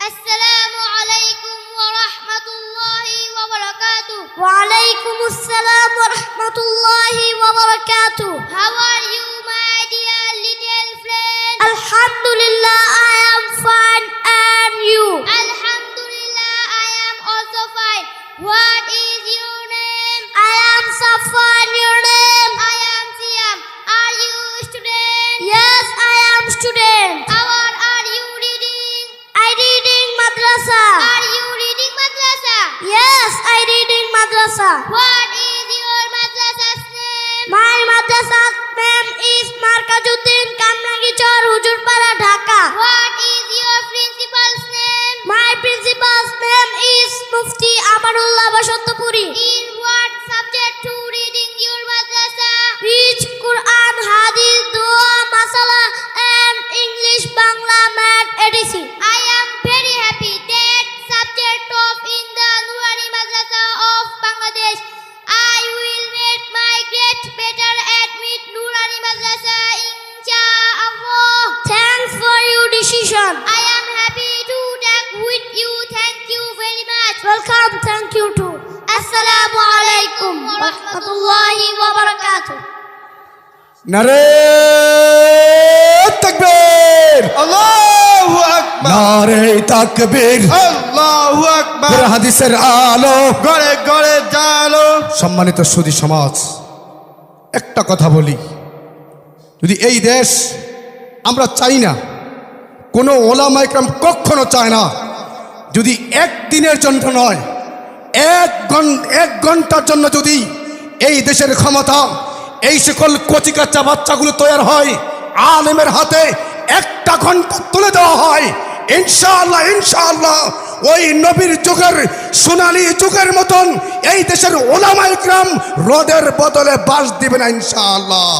Assalamu alaikum wa rahmatullahi wa barakatuh. وعليكم السلام ورحمة الله وبركاته. How are you, my dear little friend? Alhamdulillah, I am fine, and you? Alhamdulillah, I am also fine. What is your name? I am Safwan, your name? I am Siam. Are you a student? Yes, I am student. What are you reading? I reading madrasa. Are you reading madrasa? Yes, I reading madrasa. What is your madrasa's name? My madrasa's name is Markazuddin Kamlangichor, Hujurpara, Dhaka. What is your principal's name? My principal's name is Mufti Amanullah Basantapuri. In what subject to reading your madrasa? Reach Quran, Hadith, Dua, Masala, and English, Bangla, Math, etc. I am very happy that subject of in the Nurani Madrasa of Bangladesh. I will make my great better admit Nurani Madrasa inshallah. Thanks for your decision. I am happy to talk with you. Thank you very much. Welcome, thank you too. Assalamu alaikum wa rahmatullahi wa barakatuh. নারে তাকবীর, আল্লাহু আকবার, নারে তাকবীর, আল্লাহু আকবার। পুরা হাদিসের আলো। ঘরে ঘরে জালো। সম্মানিত সুধী সমাজ, একটা কথা বলি, যদি এই দেশ আমরা চাই না, কোনো ওলামা ইকরাম কখনো চায় না, যদি একদিনের জন্য নয়, এক ঘন্টার জন্য যদি এই দেশের ক্ষমতা এই সকল কচিকাচ্চা বাচ্চাগুলো তৈরি হয়, আলেমের হাতে একটা ঘন্টা তুলে দেওয়া হয়, ইনশাআল্লাহ ইনশাআল্লাহ ওই নবীর যুগের সোনালী যুগের মতন এই দেশের ওলামা ইকরাম রোদের বদলে বাস দিবে না ইনশাআল্লাহ।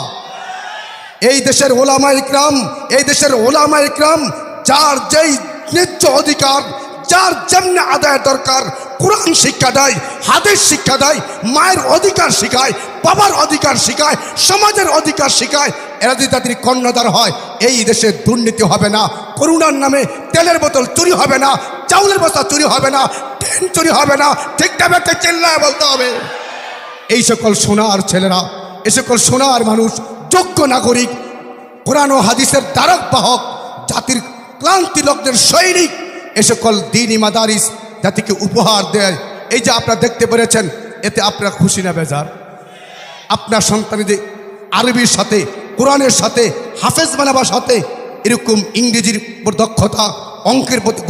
এই দেশের ওলামা ইকরাম, এই দেশের ওলামা ইকরাম যার যেই ন্যায্য অধিকার, যার যেমনি আদায়ের দরকার, কোরআন শিক্ষা দেয়, হাদিস শিক্ষা দেয়, মায়ের অধিকার শিখায়, বাবার অধিকার শিখায়, সমাজের অধিকার শিখায়। এরা যদি তাদের কর্ণধার হয়, এই দেশে দুর্নীতি হবে না, করুণার নামে তেলের বোতল চুরি হবে না, চাউলের বস্তা চুরি হবে না, ট্রেন চুরি হবে না। ঠিক না ব্যাপারটা চিল্লায় বলতে হবে। এই সকল সোনার ছেলেরা, এই সকল সোনার মানুষ, যোগ্য নাগরিক, কোরআন ও হাদিসের দ্বারক বাহক, জাতির ক্লান্তি লগ্নের সৈনিক, এ সকল দ্বীনি মাদারিস জাতিকে উপহার দেয়। এই যে আপনারা দেখতে পেরেছেন, এতে আপনারা খুশি না বেজার? আপনার সন্তানদের আরবির সাথে, কোরআনের সাথে, হাফেজ বানাবার সাথে এরকম ইংরেজির দক্ষতা, অঙ্কের প্রতি